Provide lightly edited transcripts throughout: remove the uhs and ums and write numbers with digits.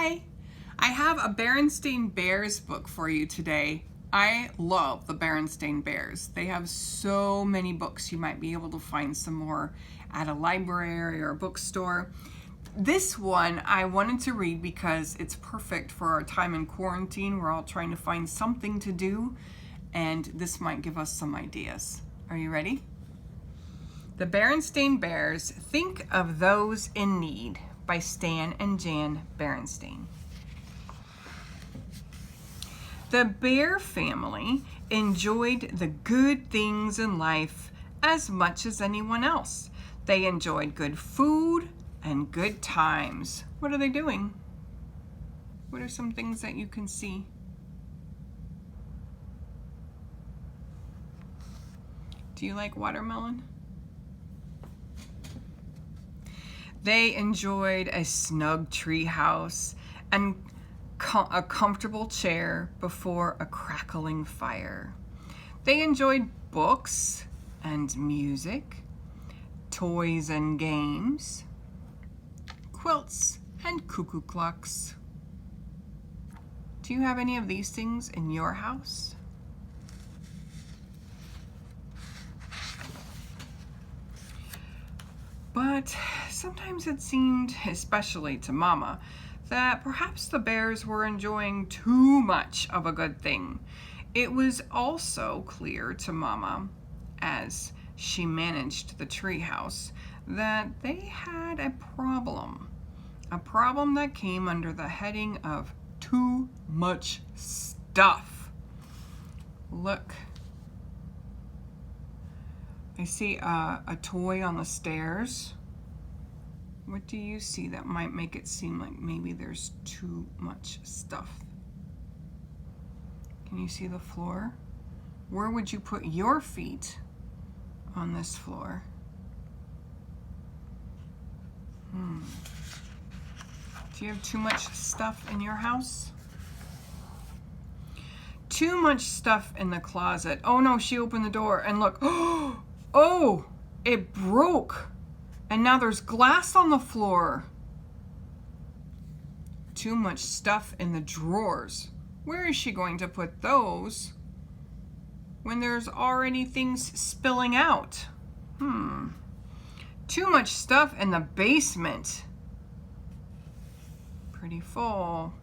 Hi! I have a Berenstain Bears book for you today. I love the Berenstain Bears. They have so many books. You might be able to find some more at a library or a bookstore. This one I wanted to read because it's perfect for our time in quarantine. We're all trying to find something to do, and this might give us some ideas. Are you ready? The Berenstain Bears, Think of Those in Need by Stan and Jan Berenstain. The Bear family enjoyed the good things in life as much as anyone else. They enjoyed good food and good times. What are they doing? What are some things that you can see? Do you like watermelon? They enjoyed a snug tree house and a comfortable chair before a crackling fire. They enjoyed books and music, toys and games, quilts and cuckoo clocks. Do you have any of these things in your house? But sometimes it seemed, especially to Mama, that perhaps the bears were enjoying too much of a good thing. It was also clear to Mama, as she managed the treehouse, that they had a problem that came under the heading of too much stuff. Look. I see a toy on the stairs. What do you see that might make it seem like maybe there's too much stuff? Can you see the floor? Where would you put your feet on this floor? Do you have too much stuff in your house? Too much stuff in the closet. Oh no, she opened the door and look. Oh, it broke. And now there's glass on the floor. Too much stuff in the drawers. Where is she going to put those when there's already things spilling out? Too much stuff in the basement. Pretty full.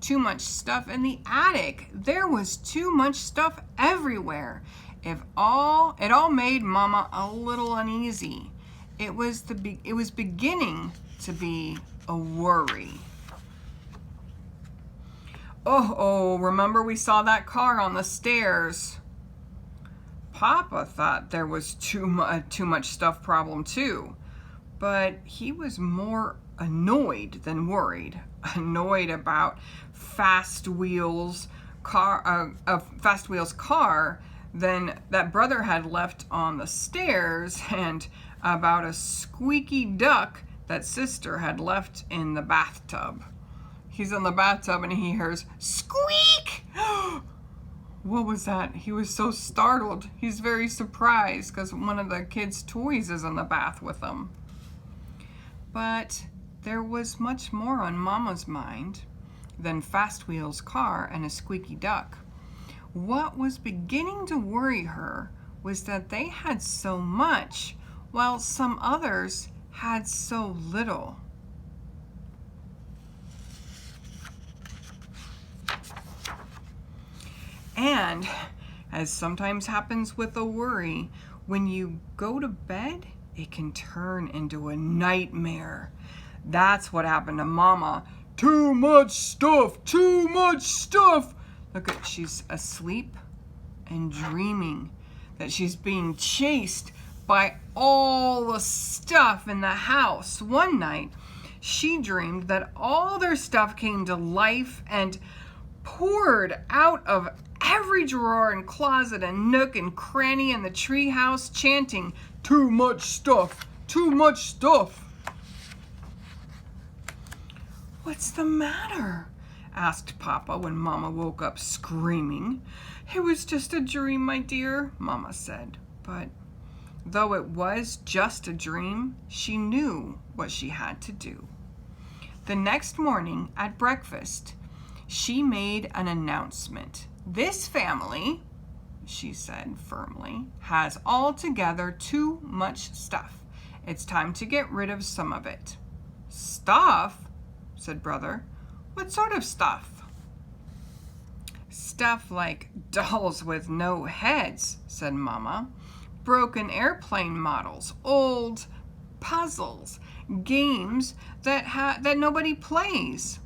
Too much stuff in the attic. There was too much stuff everywhere. It all made Mama a little uneasy. It was beginning to be a worry. Oh, remember we saw that car on the stairs. Papa thought there was too much stuff problem too, but he was more annoyed than worried. Annoyed about Fast Wheels' car than that brother had left on the stairs, and about a squeaky duck that sister had left in the bathtub. He's in the bathtub and he hears squeak. What was that? He was so startled. He's very surprised because one of the kids' toys is in the bath with him. But there was much more on Mama's mind than Fast Wheels' car and a squeaky duck. What was beginning to worry her was that they had so much, while some others had so little. And, as sometimes happens with a worry, when you go to bed, it can turn into a nightmare. That's what happened to Mama. Too much stuff, too much stuff. Look at, she's asleep and dreaming that she's being chased by all the stuff in the house. One night, she dreamed that all their stuff came to life and poured out of every drawer and closet and nook and cranny in the treehouse, chanting, "Too much stuff, too much stuff." "What's the matter?" asked Papa when Mama woke up screaming. "It was just a dream, my dear," Mama said. But though it was just a dream, she knew what she had to do. The next morning at breakfast, she made an announcement. "This family," she said firmly, "has altogether too much stuff. It's time to get rid of some of it." "Stuff?" said Brother. "What sort of stuff?" "Stuff like dolls with no heads," said Mama. "Broken airplane models, old puzzles, games that nobody plays."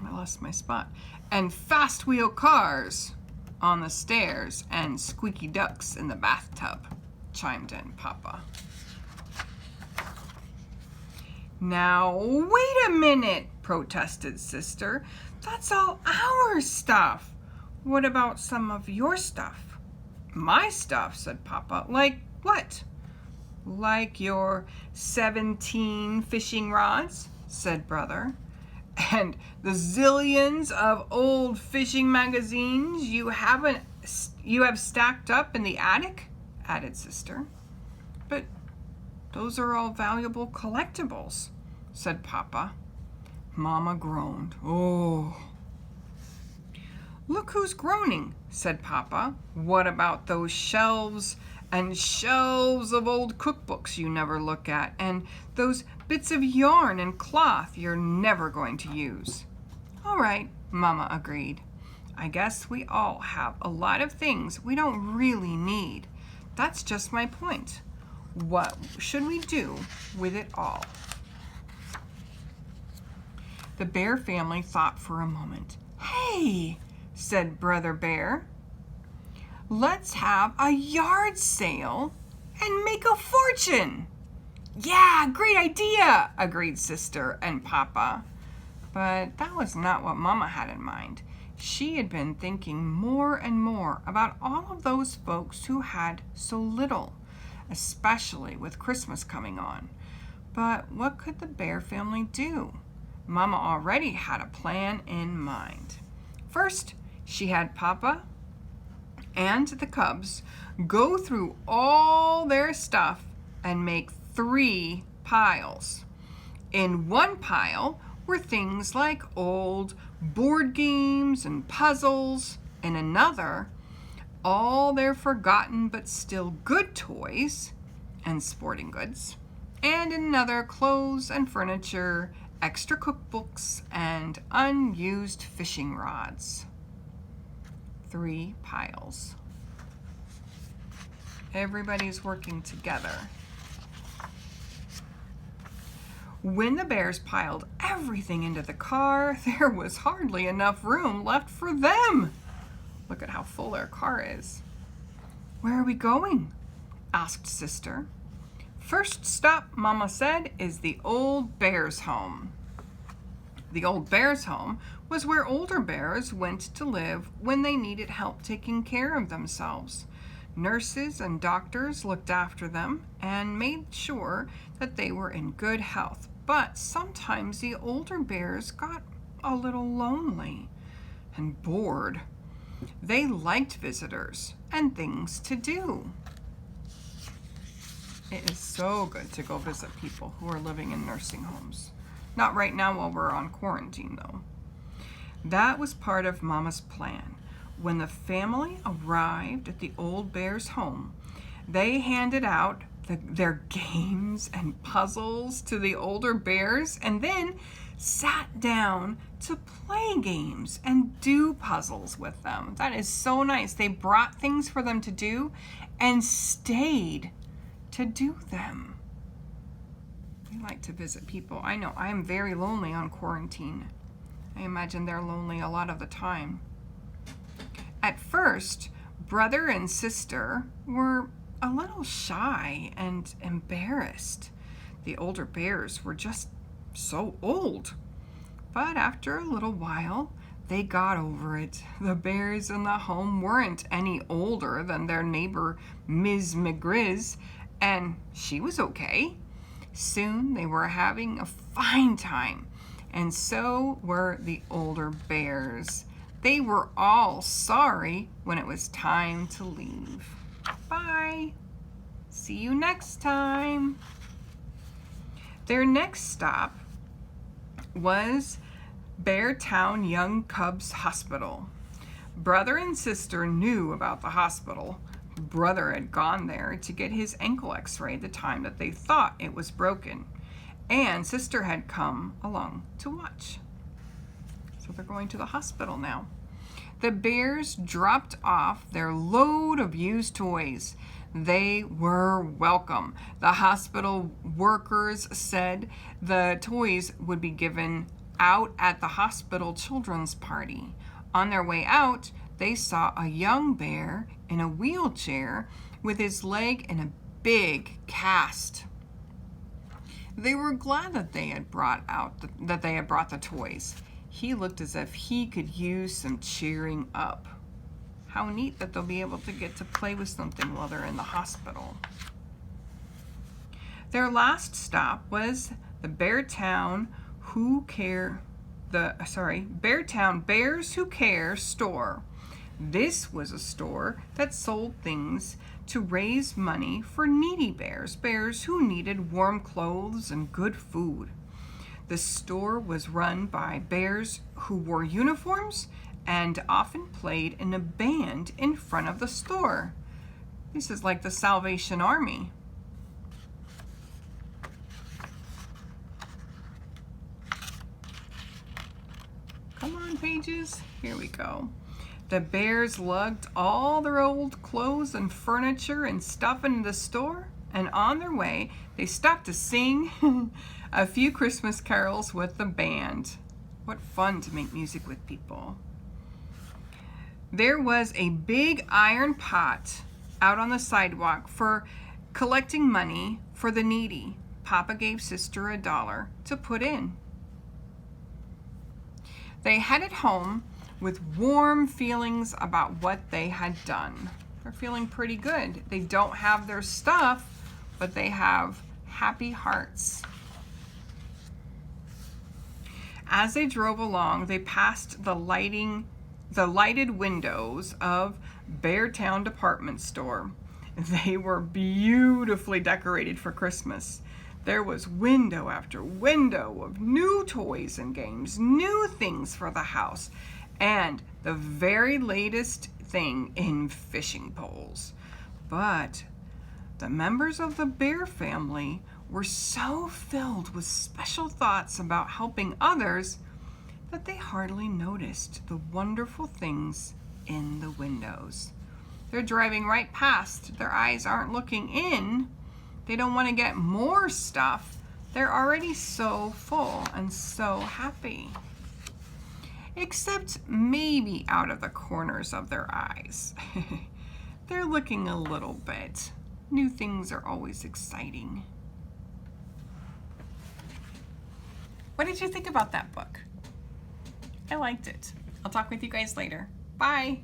I lost my spot. "And fast wheel cars on the stairs and squeaky ducks in the bathtub," chimed in Papa. "Now, wait a minute," protested Sister. "That's all our stuff. What about some of your stuff?" "My stuff," said Papa. "Like what?" "Like your 17 fishing rods," said Brother. "And the zillions of old fishing magazines you have stacked up in the attic," added Sister. "But those are all valuable collectibles," said Papa. Mama groaned. "Oh." "Look who's groaning," said Papa. "What about those shelves and shelves of old cookbooks you never look at, and those bits of yarn and cloth you're never going to use?" "All right," Mama agreed. "I guess we all have a lot of things we don't really need. That's just my point. What should we do with it all?" The Bear family thought for a moment. "Hey," said Brother Bear, "let's have a yard sale and make a fortune." "Yeah, great idea," agreed Sister and Papa. But that was not what Mama had in mind. She had been thinking more and more about all of those folks who had so little, especially with Christmas coming on. But what could the Bear family do? Mama already had a plan in mind. First, she had Papa and the cubs go through all their stuff and make 3 piles. In one pile were things like old board games and puzzles. In another, all their forgotten but still good toys and sporting goods. And in another, clothes and furniture, extra cookbooks, and unused fishing rods. 3 piles. Everybody's working together. When the Bears piled everything into the car, there was hardly enough room left for them. Look at how full their car is. "Where are we going?" asked Sister. "First stop," Mama said, "is the Old Bears' Home." The Old Bears' Home was where older bears went to live when they needed help taking care of themselves. Nurses and doctors looked after them and made sure that they were in good health. But sometimes the older bears got a little lonely and bored. They liked visitors and things to do. It is so good to go visit people who are living in nursing homes. Not right now while we're on quarantine, though. That was part of Mama's plan. When the family arrived at the Old Bears' Home, they handed out their games and puzzles to the older bears and then sat down to play games and do puzzles with them. That is so nice. They brought things for them to do and stayed to do them. They like to visit people. I know I am very lonely on quarantine. I imagine they're lonely a lot of the time. At first, Brother and Sister were a little shy and embarrassed. The older bears were just so old. But after a little while, they got over it. The bears in the home weren't any older than their neighbor, Ms. McGrizz, and she was okay. Soon they were having a fine time, and so were the older bears. They were all sorry when it was time to leave. Bye. See you next time. Their next stop was Beartown Young Cubs Hospital. Brother and sister knew about the hospital. Brother had gone there to get his ankle x-rayed the time that they thought it was broken, and sister had come along to watch. So they're going to the hospital now. The Bears dropped off their load of used toys. They were welcome. The hospital workers said the toys would be given out at the hospital children's party. On their way out, they saw a young bear in a wheelchair with his leg in a big cast. They were glad that they had brought the toys. He looked as if he could use some cheering up. How neat that they'll be able to get to play with something while they're in the hospital. Their last stop was the Beartown Bears Who Care store. This was a store that sold things to raise money for needy bears who needed warm clothes and good food. The store was run by bears who wore uniforms and often played in a band in front of the store. This is like the Salvation Army. Come on, pages. Here we go. The bears lugged all their old clothes and furniture and stuff into the store, and on their way, they stopped to sing a few Christmas carols with the band. What fun to make music with people. There was a big iron pot out on the sidewalk for collecting money for the needy. Papa gave sister $1 to put in. They headed home with warm feelings about what they had done. They're feeling pretty good. They don't have their stuff, but they have happy hearts. As they drove along, they passed the lighted windows of Beartown department store. They were beautifully decorated for Christmas. There was window after window of new toys and games, new things for the house, and the very latest thing in fishing poles. But the members of the bear family were so filled with special thoughts about helping others that they hardly noticed the wonderful things in the windows. They're driving right past. Their eyes aren't looking in. They don't want to get more stuff. They're already so full and so happy. Except maybe out of the corners of their eyes. They're looking a little bit. New things are always exciting. What did you think about that book? I liked it. I'll talk with you guys later. Bye.